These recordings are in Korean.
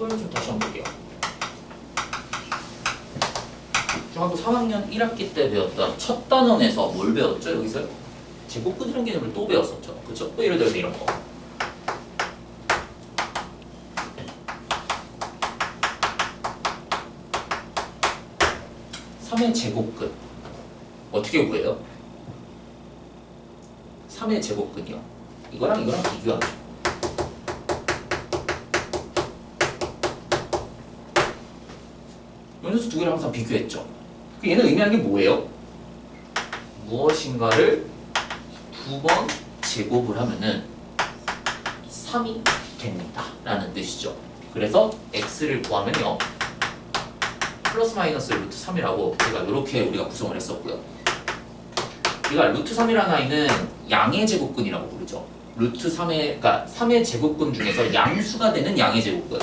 이걸 좀 다시 한번 볼게요. 중학교 3학년 1학기 때 배웠던 첫 단원에서 뭘 배웠죠? 여기서 제곱근이라는 개념을 또 배웠었죠. 그쵸? 또 예를 들어서 이런 거. 3의 제곱근 어떻게 구해요? 3의 제곱근이요. 이거랑 비교하죠. 요녀수 두 개를 항상 비교했죠. 얘는 의미하는 게 뭐예요? 무엇인가를 두 번 제곱을 하면은 3이 됩니다 라는 뜻이죠. 그래서 x를 구하면요 플러스 마이너스 루트 3이라고 제가 이렇게 우리가 구성을 했었고요. 우리가 루트 3이라는 아이는 양의 제곱근이라고 부르죠. 루트 3의, 그러니까 3의 제곱근 중에서 양수가 되는 양의 제곱근,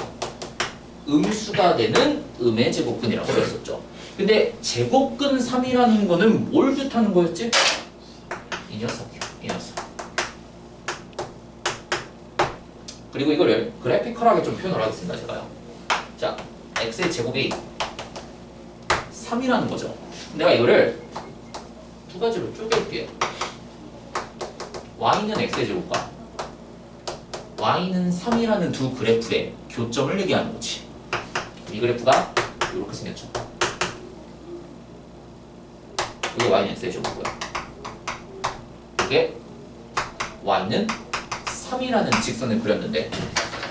음수가 되는 음의 제곱근이라고 배웠었죠. 근데 제곱근 3이라는 거는 뭘 뜻하는 거였지? 이 녀석이요. 이 녀석. 그리고 이거를 그래피컬하게 좀 표현을 하겠습니다. 제가요. 자, x의 제곱이 3이라는 거죠. 내가 이거를 두 가지로 쪼갤게요. y는 x의 제곱과 y는 3이라는 두 그래프의 교점을 얘기하는 거지. 이 그래프가 이렇게 생겼죠. 이게 y는 x의 제곱고요. 이게 y는 3이라는 직선을 그렸는데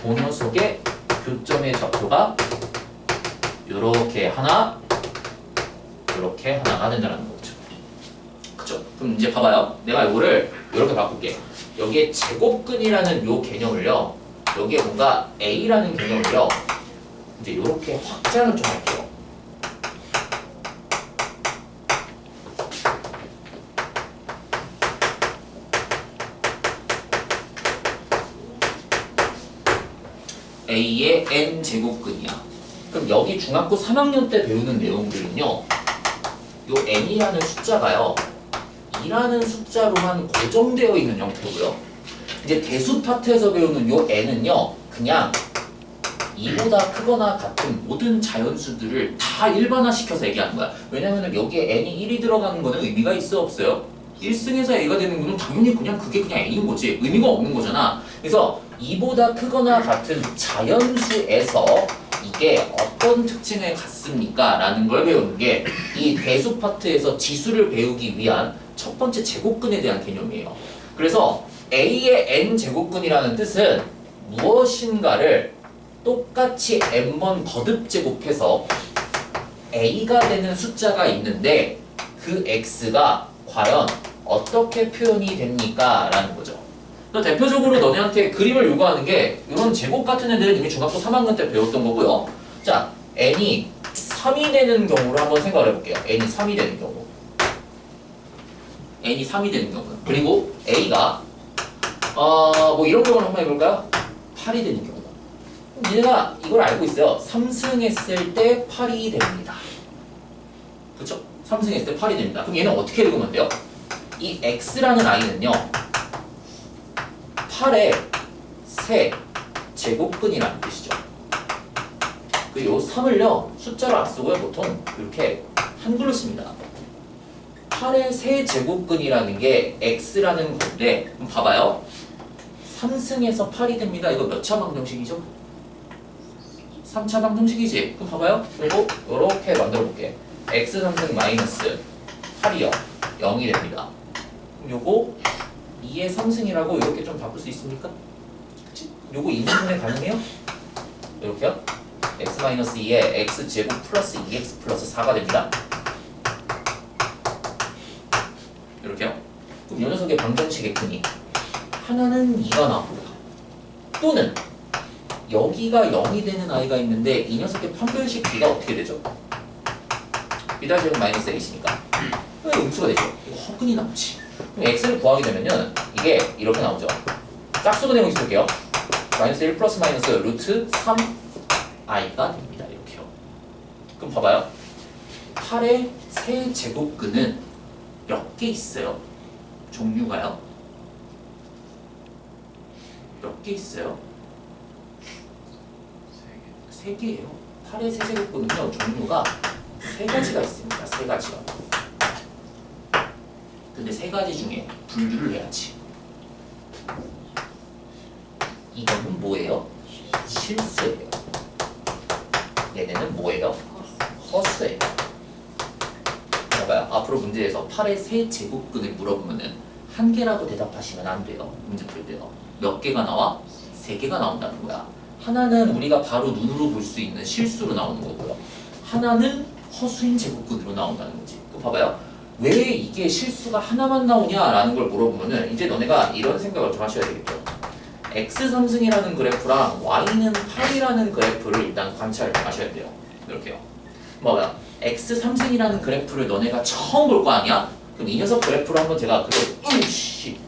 그 녀석의 교점의 좌표가 이렇게 하나, 이렇게 하나가 된다는 거죠. 그쵸? 그럼 이제 봐봐요. 내가 이거를 이렇게 바꿀게. 여기에 제곱근이라는 요 개념을요, 여기에 뭔가 a라는 개념을요, 이제 이렇게 확장을 좀 할게요. a의 n 제곱근이야. 그럼 여기 중학교 3학년 때 배우는 내용들은요, 요 n이라는 숫자가요 2라는 숫자로만 고정되어 있는 형태고요. 이제 대수 파트에서 배우는 요 n은요 그냥 2보다 크거나 같은 모든 자연수들을 다 일반화시켜서 얘기하는 거야. 왜냐면 여기에 n이 1이 들어가는 거는 의미가 있어 없어요? 1승에서 a가 되는 거는 당연히 그게 그냥 a인 거지. 의미가 없는 거잖아. 그래서 2보다 크거나 같은 자연수에서 이게 어떤 특징을 갖습니까? 라는 걸 배우는 게 이 대수 파트에서 지수를 배우기 위한 첫 번째 제곱근에 대한 개념이에요. 그래서 a의 n 제곱근이라는 뜻은 무엇인가를 똑같이 n번 거듭 제곱해서 a가 되는 숫자가 있는데 그 x가 과연 어떻게 표현이 됩니까? 라는 거죠. 대표적으로 너네한테 그림을 요구하는 게 이런 제곱 같은 애들은 이미 중학교 3학년 때 배웠던 거고요. 자, n이 3이 되는 경우를 한번 생각을 해볼게요. n이 3이 되는 경우. n이 3이 되는 경우. 그리고 a가 뭐 이런 경우를 한번 해볼까요? 8이 되는 경우. 얘가 이걸 알고 있어요. 3승했을 때 8이 됩니다. 그쵸? 3승했을 때 8이 됩니다. 그럼 얘는 어떻게 읽으면 돼요? 이 x라는 i는요 8의 세 제곱근이라는 뜻이죠. 그 요 3을요 숫자로 안 쓰고요 보통 이렇게 한글로 씁니다. 8의 세 제곱근이라는 게 x라는 건데 그럼 봐봐요. 3승에서 8이 됩니다. 이거 몇 차 방정식이죠? 3차 방정식이지. 그럼 봐봐요. 그리고 이렇게 만들어 볼게. x 3승 마이너스 8이요 0이 됩니다. 그럼 요거 2의 3승이라고 이렇게 좀 바꿀 수 있습니까? 그치? 요거 인수분해 가능해요? 이렇게요? x-2에 x제곱 플러스 2x 플러스 4가 됩니다. 이렇게요? 그럼 이 녀석의 방정식의 근이 하나는 2가 나오고요. 또는 여기가 0이 되는 아이가 있는데 이 녀석의 판별식 b가 어떻게 되죠? b'제곱 마이너스 a시니까 음수가 되죠. 이거 허근이 나오지. 그럼 x를 구하게 되면은 이게 이렇게 나오죠. 짝수로 내고 있을게요. 마이너스 1 플러스 마이너스 루트 3i가 됩니다. 이렇게요. 그럼 봐봐요. 8의 세 제곱근은 몇 개 있어요? 종류가요? 몇 개 있어요? 3개예요. 8의 세제곱근은요 종류가 3가지가 있습니다. 3가지가. 근데 3가지 중에 분류를 해야지. 이거는 뭐예요? 실수예요. 얘네는 뭐예요? 허수예요. 봐봐요. 앞으로 문제에서 8의 세제곱근을 물어보면은 한 개라고 대답하시면 안 돼요. 문제 풀 때요. 몇 개가 나와? 3개가 나온다는 거야. 하나는 우리가 바로 눈으로 볼 수 있는 실수로 나오는 거고요. 하나는 허수인 제곱근으로 나온다는 거지. 또 봐봐요. 왜 이게 실수가 하나만 나오냐라는 걸 물어보면은 이제 너네가 이런 생각을 좀 하셔야 되겠죠. x3승이라는 그래프랑 y는 8이라는 그래프를 일단 관찰을 하셔야 돼요. 이렇게요. 뭐야? x3승이라는 그래프를 너네가 처음 볼 거 아니야? 그럼 이 녀석 그래프를 한번 제가 으이씨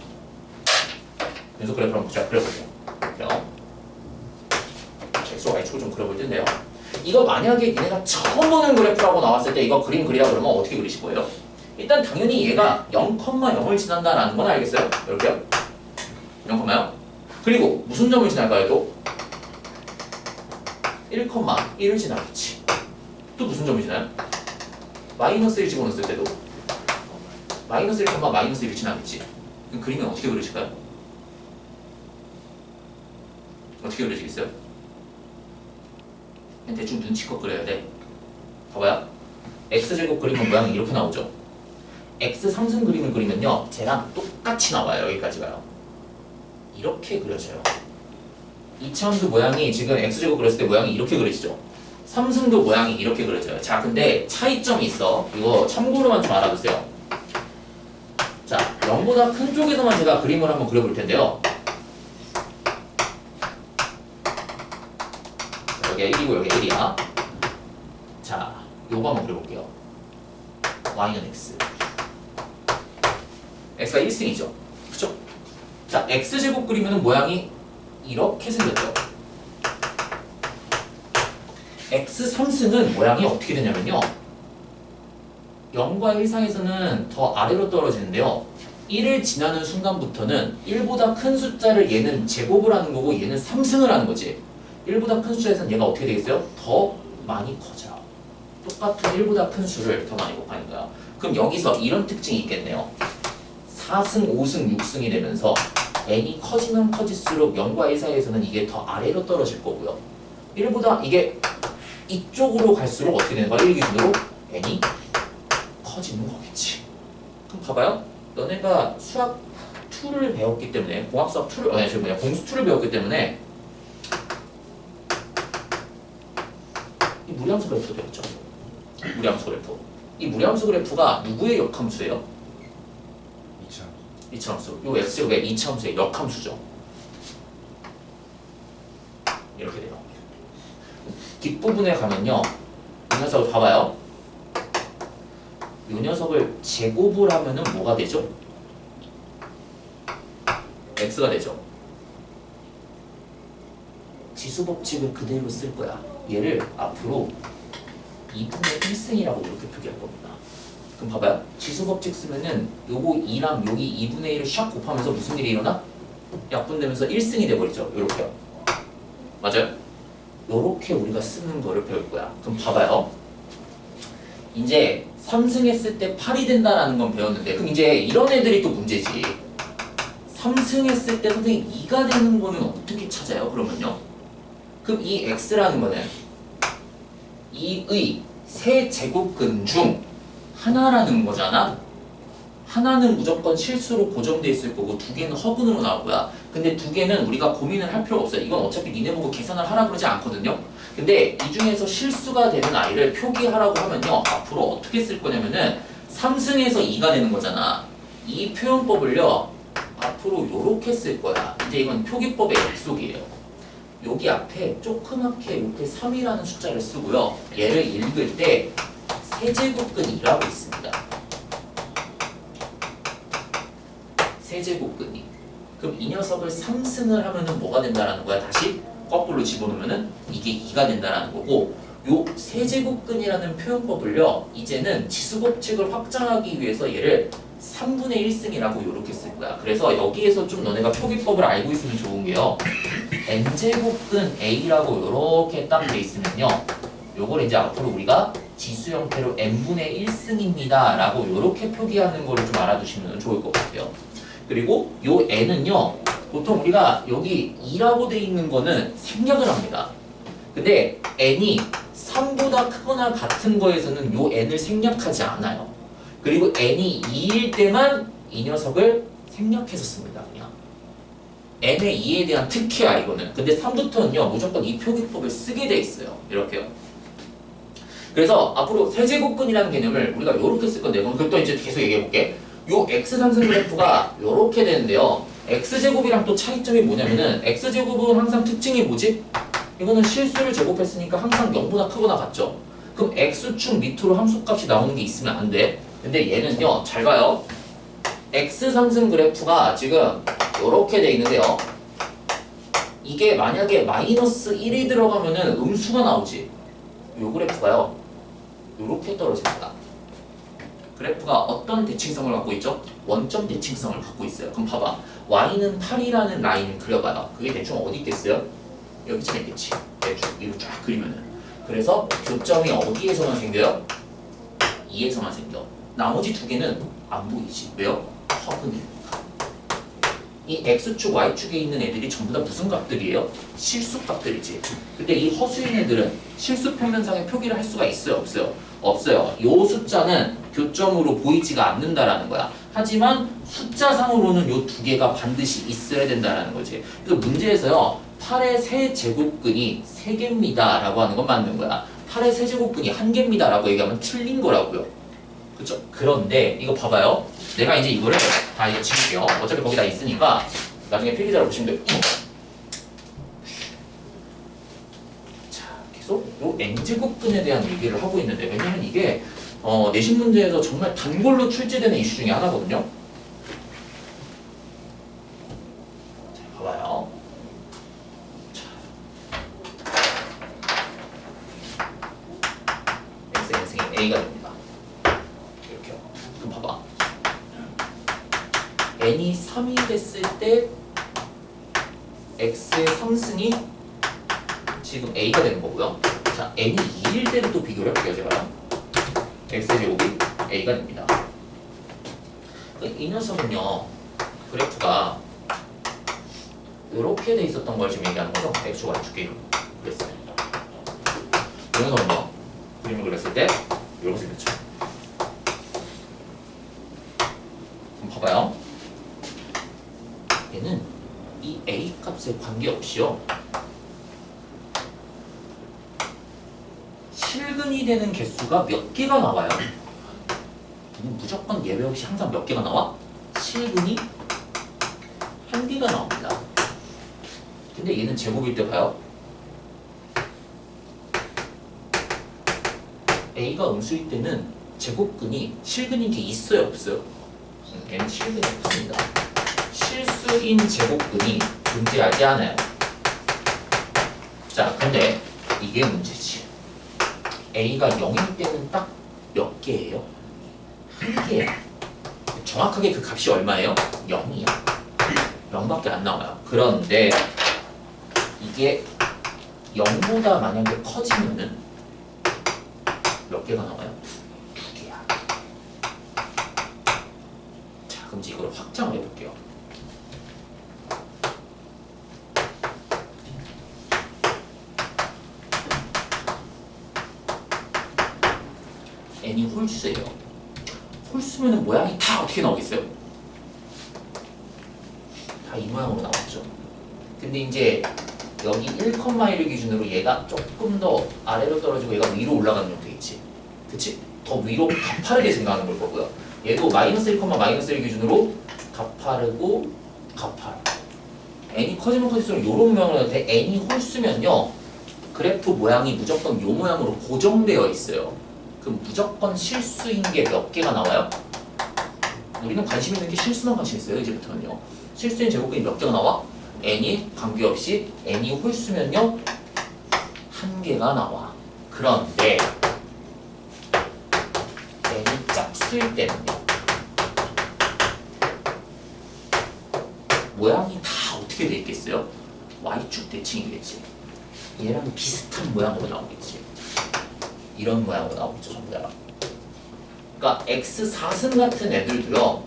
녀석 그래프를 한번 제가 그려볼게요. 이렇게요. x와 y축을 좀 그려볼 텐데요. 이거 만약에 얘네가 처음 보는 그래프라고 나왔을 때 이거 그림 그리라 그러면 어떻게 그리실 거예요? 일단 당연히 얘가 0,0을 지난다라는 건 알겠어요? 이렇게요. 0,0요? 그리고 무슨 점을 지날까요 또? 1,1을 지나겠지. 또 무슨 점을 지나요? 마이너스 1 집어넣었을 때도 마이너스 1, 마이너스 1을 지나겠지. 그럼 그림은 어떻게 그리실까요? 어떻게 그리시겠어요? 대충 눈치껏 그려야 돼. 봐봐요. x제곱 그리면 모양이 이렇게 나오죠. x3승 그림을 그리면요 쟤랑 똑같이 나와요. 여기까지가요. 이렇게 그려져요. 2차함수 모양이 지금 x제곱 그렸을 때 모양이 이렇게 그려지죠. 3승도 모양이 이렇게 그려져요. 자 근데 차이점이 있어. 이거 참고로만 좀 알아두세요. 자 0보다 큰 쪽에서만 제가 그림을 한번 그려볼 텐데요. 여기가 1이고 여기가 1이야. 자 요거 한번 그려볼게요. y는 x. x가 1승이죠. 그쵸? 자 x제곱 그리면 모양이 이렇게 생겼죠. x3승은 모양이 어떻게 되냐면요 0과 1 사이에서는 더 아래로 떨어지는데요 1을 지나는 순간부터는 1보다 큰 숫자를 얘는 제곱을 하는 거고 얘는 3승을 하는 거지. 1보다 큰 숫자에서는 얘가 어떻게 되겠어요? 더 많이 커져요. 똑같은 1보다 큰 수를 더 많이 곱하는 거야. 그럼 여기서 이런 특징이 있겠네요. 4승, 5승, 6승이 되면서 n이 커지면 커질수록 0과 1 사이에서는 이게 더 아래로 떨어질 거고요. 1보다 이게 이쪽으로 갈수록 어떻게 되는 거야? 1 기준으로 n이 커지는 거겠지. 그럼 봐봐요. 너네가 수학 2를 배웠기 때문에 공학수학 2를 아니 지금 공수 2를 배웠기 때문에 이 무리함수 그래프 배웠죠. 무리함수 그래프. 이 무리함수 그래프가 누구의 역함수예요? 이차함수. 요 x제곱의 이차함수의 역함수죠. 이렇게 돼요. 뒷부분에 가면요. 이 녀석을 봐봐요. 이 녀석을 제곱을 하면은 뭐가 되죠? x가 되죠. 지수법칙을 그대로 쓸 거야. 얘를 앞으로 2분의 1승이라고 이렇게 표기할 겁니다. 그럼 봐봐요. 지수법칙 쓰면은 요거 2랑 여기 2분의 1을 샥 곱하면서 무슨 일이 일어나? 약분되면서 1승이 돼버리죠. 요렇게요. 맞아요? 요렇게 우리가 쓰는 거를 배울 거야. 그럼 봐봐요. 이제 3승 했을 때 8이 된다라는 건 배웠는데 그럼 이제 이런 애들이 또 문제지. 3승 했을 때 선생님 2가 되는 거는 어떻게 찾아요? 그러면요. 그럼 이 x라는 거는 2의 세제곱근 중 하나라는 거잖아. 하나는 무조건 실수로 고정돼 있을 거고 두 개는 허근으로 나올 거야. 근데 두 개는 우리가 고민을 할 필요가 없어요. 이건 어차피 니네 보고 계산을 하라 그러지 않거든요. 근데 이 중에서 실수가 되는 아이를 표기하라고 하면요. 앞으로 어떻게 쓸 거냐면은 3승에서 2가 되는 거잖아. 이 표현법을요. 앞으로 요렇게 쓸 거야. 이제 이건 표기법의 약속이에요. 여기 앞에 조그맣게 이렇게 3이라는 숫자를 쓰고요. 얘를 읽을 때 세제곱근이라고 있습니다. 세제곱근이. 그럼 이 녀석을 3승을 하면은 뭐가 된다라는 거야? 다시 거꾸로 집어넣으면은 이게 2가 된다라는 거고 요 세제곱근이라는 표현법을요. 이제는 지수법칙을 확장하기 위해서 얘를 3분의 1승이라고 이렇게 쓸 거야. 그래서 여기에서 좀 너네가 표기법을 알고 있으면 좋은 게요. n제곱근 a라고 이렇게 딱 돼 있으면요. 요걸 이제 앞으로 우리가 지수 형태로 n분의 1승입니다 라고 이렇게 표기하는 거를 좀 알아두시면 좋을 것 같아요. 그리고 요 n은요. 보통 우리가 여기 2라고 돼 있는 거는 생략을 합니다. 근데 n이 3보다 크거나 같은 거에서는 요 n을 생략하지 않아요. 그리고 n이 2일 때만 이 녀석을 생략해서 씁니다. 그냥 n의 2에 대한 특혜야 이거는. 근데 3부터는요 무조건 이 표기법을 쓰게 돼 있어요. 이렇게요. 그래서 앞으로 세제곱근이라는 개념을 우리가 이렇게 쓸 건데, 그럼 그것도 이제 계속 얘기해 볼게. 요 x 상승 그래프가 이렇게 되는데요. x제곱이랑 또 차이점이 뭐냐면은 x제곱은 항상 특징이 뭐지? 이거는 실수를 제곱했으니까 항상 0보다 크거나 같죠. 그럼 x축 밑으로 함수값이 나오는 게 있으면 안 돼. 근데 얘는요, 잘 봐요. x 상승 그래프가 지금 이렇게 돼 있는데요. 이게 만약에 마이너스 1이 들어가면은 음수가 나오지. 요 그래프가요, 이렇게 떨어집니다. 그래프가 어떤 대칭성을 갖고 있죠? 원점 대칭성을 갖고 있어요. 그럼 봐봐. y는 8이라는 라인을 그려봐요. 그게 대충 어디 있겠어요? 여기쯤에 있겠지. 대충 위로 쫙 그리면은. 그래서 교점이 어디에서만 생겨요? 2에서만 생겨. 나머지 두 개는 안 보이지. 왜요? 허근이니까. 이 x축, y축에 있는 애들이 전부 다 무슨 값들이에요? 실수값들이지. 근데 이 허수인 애들은 실수 평면상의 표기를 할 수가 있어요? 없어요? 없어요. 이 숫자는 교점으로 보이지가 않는다라는 거야. 하지만 숫자상으로는 이 두 개가 반드시 있어야 된다라는 거지. 그래서 문제에서요. 8의 세제곱근이 3개입니다 라고 하는 건 맞는 거야. 8의 세제곱근이 1개입니다 라고 얘기하면 틀린 거라고요. 그쵸? 그런데 이거 봐봐요. 내가 이제 이거를 다 이거 지울게요. 어차피 거기 다 있으니까 나중에 필기자로 보시면 돼요. 자, 계속 요 n제곱근에 대한 얘기를 하고 있는데, 왜냐면 이게 내신 문제에서 정말 단골로 출제되는 이슈 중에 하나거든요. 자, 봐봐요. 자, xn승이 a가 됩니다. 이렇게요. 그럼 봐봐. n이 3이 됐을 때 x의 상승이 지금 a가 되는 거고요. 자, n이 2일 때를 또 비교를 해볼게요. 제가 x제곱이 a가 됩니다. 이 녀석은요, 그래프가 이렇게 돼 있었던 걸 지금 얘기하는 거죠. x축, y축 그림을 그랬어요. 이 녀석은요, 그림을 그렸을 때 이렇게 생겼죠. 그럼 봐봐요. 얘는 이 a 값에 관계없이요, 실근이 되는 개수가 몇 개가 나와요. 무조건 예외 없이 항상 몇 개가 나와? 실근이 1개가 나옵니다. 근데 얘는 제곱일 때 봐요. a가 음수일 때는 제곱근이 실근인 게 있어요, 없어요? 얘는 실근이 없습니다. 실수인 제곱근이 존재하지 않아요. 자, 근데 이게 문제지. a가 0일 때는 딱 몇 개예요? 1개야. 정확하게 그 값이 얼마예요? 0이야. 0밖에 안 나와요. 그런데 이게 0보다 만약에 커지면은 몇 개가 나와요? 2개야. 자, 그럼 이제 이걸 확장을 해볼게요. n이 홀수예요. 홀수면은 모양이 다 어떻게 나오겠어요? 다 이 모양으로 나왔죠. 근데 이제 여기 1,1을 기준으로 얘가 조금 더 아래로 떨어지고 얘가 위로 올라가는 형태겠지. 그치? 더 위로 가파르게 생각하는 걸 거고요. 얘도 마이너스 1, 마이너스 1 기준으로 가파르고 가파르. n이 커지면 커질수록 요런 모양으로 나는데, n이 홀수면요, 그래프 모양이 무조건 요 모양으로 고정되어 있어요. 그럼 무조건 실수인 게 몇 개가 나와요? 우리는 관심 있는 게 실수만 관심 있어요. 이제부터는요. 실수인 제곱근이 몇 개가 나와? n이 관계없이 n이 홀수면요 1개가 나와. 그런데 n이 짝수일 때는요, 모양이 다 어떻게 돼 있겠어요? Y축 대칭이겠지. 얘랑 비슷한 모양으로 나오겠지. 이런 모양으로 나오겠죠, 전부 다. 그러니까 X4승 같은 애들도요,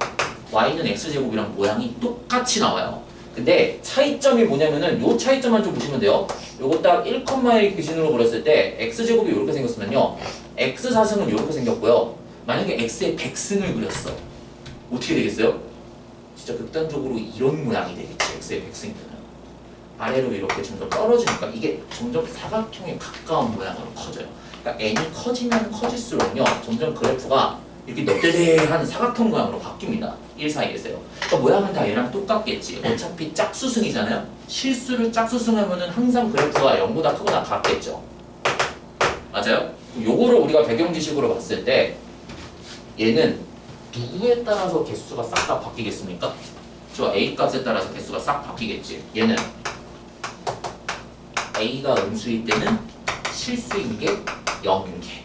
Y는 X제곱이랑 모양이 똑같이 나와요. 근데 차이점이 뭐냐면은 요 차이점만 좀 보시면 돼요. 요거 딱 1,1 기준으로 그렸을 때 X제곱이 이렇게 생겼으면요, X4승은 이렇게 생겼고요. 만약에 X의 100승을 그렸어. 어떻게 되겠어요? 진짜 극단적으로 이런 모양이 되겠지. X의 100승이면. 아래로 이렇게 점점 떨어지니까 이게 점점 사각형에 가까운 모양으로 커져요. 그러니까 n이 커지면 커질수록요, 점점 그래프가 이렇게 널대대한 사각형 모양으로 바뀝니다. 1 사이에서요. 그러니까 모양은 다 얘랑 똑같겠지. 어차피 짝수승이잖아요. 실수를 짝수승하면은 항상 그래프가 0보다 크거나 같겠죠. 맞아요? 요거를 우리가 배경지식으로 봤을 때 얘는 누구에 따라서 개수가 싹 다 바뀌겠습니까? 저 A 값에 따라서 개수가 싹 바뀌겠지. 얘는 A가 음수일 때는 실수인 게 0개,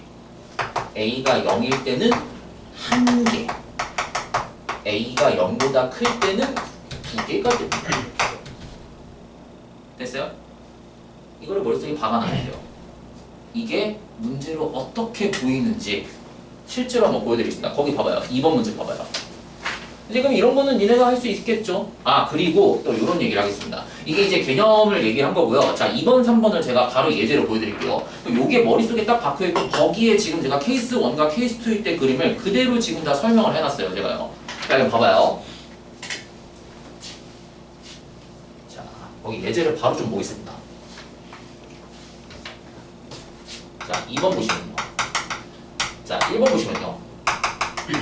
A가 0일 때는 1개, A가 0보다 클 때는 2개가 됩니다. 됐어요? 이거를 머릿속에 박아놔야 돼요. 이게 문제로 어떻게 보이는지 실제로 한번 보여드리겠습니다. 거기 봐봐요. 2번 문제 봐봐요. 지금 이런 거는 니네가 할 수 있겠죠? 아, 그리고 또 이런 얘기를 하겠습니다. 이게 이제 개념을 얘기한 거고요. 자, 2번, 3번을 제가 바로 예제로 보여드릴게요. 요게 머릿속에 딱 박혀있고 거기에 지금 제가 케이스 1과 케이스 2일 때 그림을 그대로 지금 다 설명을 해놨어요. 제가요. 자, 이거 봐봐요. 자, 거기 예제를 바로 좀 보겠습니다. 자, 2번 보시면요. 자, 1번 보시면요.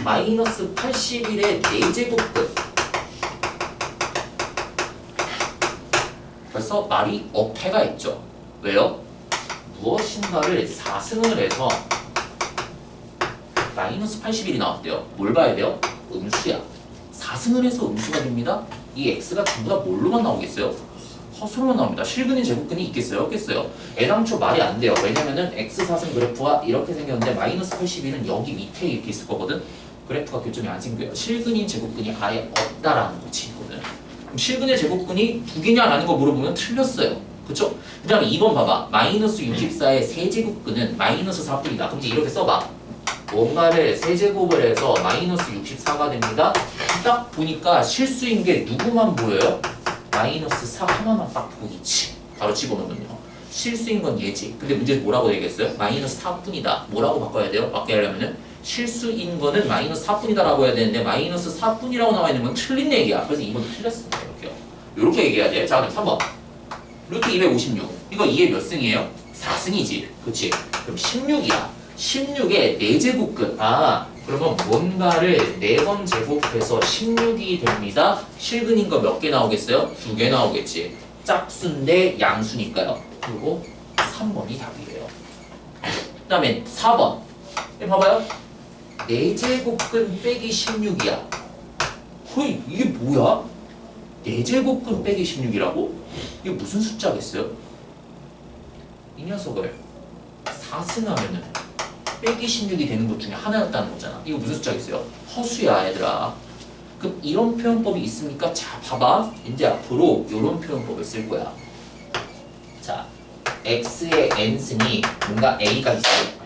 마이너스 81의 4제곱끝. 벌써 말이 어폐가 있죠. 왜요? 무엇인가를 4승을 해서 마이너스 81이 나왔대요. 뭘 봐야 돼요? 음수야. 4승을 해서 음수가 됩니다. 이 x가 전부 다 뭘로만 나오겠어요? 허수로만 나옵니다. 실근인 제곱근이 있겠어요? 없겠어요? 애당초 말이 안 돼요. 왜냐면은 x4승 그래프가 이렇게 생겼는데 마이너스 81은 여기 밑에 이렇게 있을 거거든. 그래프가 교점이 안 생겨요. 실근인 제곱근이 아예 없다라는 거지, 이거는. 그럼 실근의 제곱근이 두 개냐라는 거 물어보면 틀렸어요. 그쵸? 그 다음에 2번 봐봐. 마이너스 64의 세제곱근은 마이너스 4분이다. 그럼 이제 이렇게 써봐. 뭔가를 세제곱을 해서 마이너스 64가 됩니다. 딱 보니까 실수인 게 누구만 보여요? 마이너스 4 하나만 딱 보이지. 바로 집어넣으면요. 실수인 건 얘지. 근데 문제에서 뭐라고 얘기했어요? 마이너스 4분이다. 뭐라고 바꿔야 돼요? 바꿔야 하려면은 실수인 거는 마이너스 4분이다 라고 해야 되는데 마이너스 4분이라고 나와 있는 건 틀린 얘기야. 그래서 2번도 틀렸습니다. 이렇게요. 이렇게 얘기해야 돼. 자, 그럼 3번. 루트 256. 이거 2의 몇 승이에요? 4승이지. 그치? 그럼 16이야. 16의 4제곱끝. 아, 그러면 뭔가를 4번 제곱해서 16이 됩니다. 실근인 거 몇 개 나오겠어요? 2개 나오겠지. 짝수인데 양수니까요. 그리고 3번이 답이에요. 그 다음에 4번. 봐봐요. 4제곱근 빼기 16이야. 거의 이게 뭐야? 4제곱근 빼기 16이라고? 이게 무슨 숫자겠어요? 이 녀석을 4승하면은 빼기 16이 되는 것 중에 하나였다는 거잖아. 이거 무슨 숫자겠어요? 허수야, 얘들아. 그럼 이런 표현법이 있습니까? 자, 봐봐. 이제 앞으로 이런 표현법을 쓸 거야. 자, x의 n승이 뭔가 a가 있어요.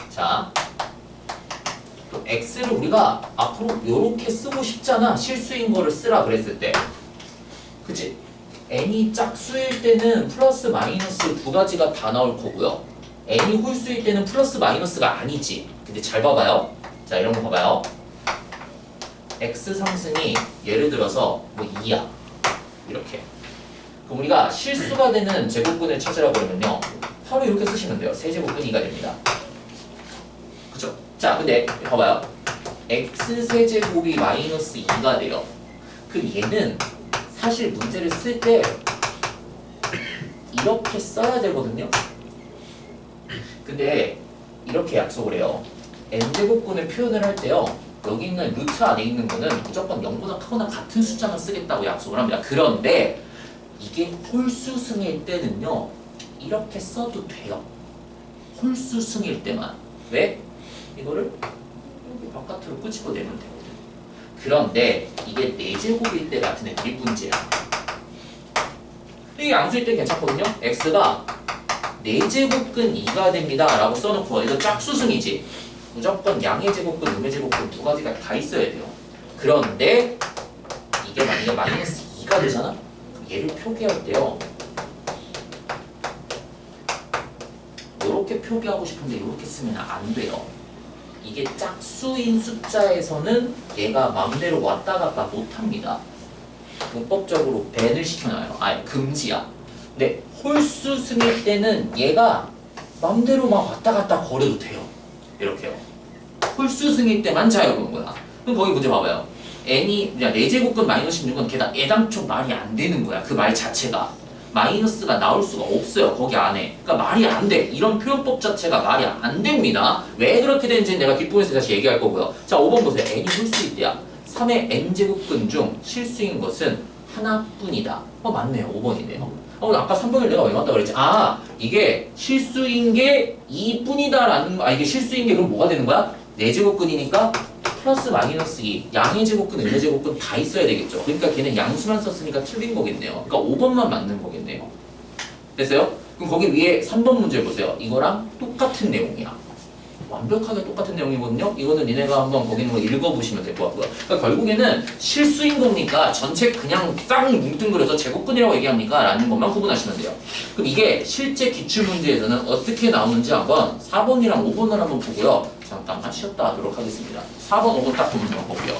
자, 또 x를 우리가 앞으로 이렇게 쓰고 싶잖아. 실수인 거를 쓰라 그랬을 때. 그치? n이 짝수일 때는 플러스 마이너스 두 가지가 다 나올 거고요. n이 홀수일 때는 플러스 마이너스가 아니지. 근데 잘 봐봐요. 자, 이런 거 봐봐요. x 상승이 예를 들어서 뭐 2야. 이렇게. 그럼 우리가 실수가 되는 제곱근을 찾으라고 그러면요. 바로 이렇게 쓰시면 돼요. 세제곱근 2가 됩니다. 그쵸? 자, 근데 봐봐요. x 세제곱이 마이너스 2가 돼요. 그럼 얘는 사실 문제를 쓸 때 이렇게 써야 되거든요. 근데 이렇게 약속을 해요. n제곱근을 표현을 할 때요. 여기 있는 루트 안에 있는 거는 무조건 0보다 크거나 같은 숫자만 쓰겠다고 약속을 합니다. 그런데 이게 홀수승일 때는요. 이렇게 써도 돼요. 홀수승일 때만. 왜? 이거를 여기 바깥으로 끄집어내면 되거든. 그런데 이게 4제곱일 때 같은 애들이 문제야. 이게 양수일 때 괜찮거든요. x가 4제곱근 2가 됩니다 라고 써놓고 이거 짝수승이지. 무조건 양의 제곱근, 음의 제곱근 두 가지가 다 있어야 돼요. 그런데 이게 만약에 마이너스 2가 되잖아? 얘를 표기할 때요, 이렇게 표기하고 싶은데 이렇게 쓰면 안 돼요. 이게 짝수인 숫자에서는 얘가 마음대로 왔다 갔다 못합니다. 문법적으로 밴을 시켜놔요. 아예 금지야. 근데 홀수승일 때는 얘가 마음대로 막 왔다 갔다 거려도 돼요. 이렇게요. 홀수승일 때만 자유로운 거야. 그럼 거기 문제 봐봐요. n이 그냥 4제곱근 마이너스 16은 걔다 애당초 말이 안 되는 거야. 그 말 자체가. 마이너스가 나올 수가 없어요. 거기 안에. 그러니까 말이 안 돼. 이런 표현법 자체가 말이 안 됩니다. 왜 그렇게 되는지는 내가 뒷부분에서 다시 얘기할 거고요. 자, 5번 보세요. n이 홀수일 때야. 3의 n제곱근 중 실수인 것은 하나뿐이다. 맞네요. 5번이네요. 아까 3번을 내가 왜 맞다 그랬지? 이게 실수인 게 2뿐이다라는 이게 실수인 게 그럼 뭐가 되는 거야? 4제곱근이니까 플러스 마이너스 2, 양의 제곱근, 음의 제곱근 다 있어야 되겠죠. 그러니까 걔는 양수만 썼으니까 틀린 거겠네요. 그러니까 5번만 맞는 거겠네요. 됐어요? 그럼 거기 위에 3번 문제 보세요. 이거랑 똑같은 내용이야. 완벽하게 똑같은 내용이거든요. 이거는 니네가 한번 거기 있는 거 읽어보시면 될 것 같고요. 그러니까 결국에는 실수인 겁니까? 전체 그냥 싹 뭉뚱그려서 제곱근이라고 얘기합니까? 라는 것만 구분하시면 돼요. 그럼 이게 실제 기출문제에서는 어떻게 나오는지 한번 4번이랑 5번을 한번 보고요. 잠깐만 쉬었다 하도록 하겠습니다. 4번, 5번 딱 보면 볼게요.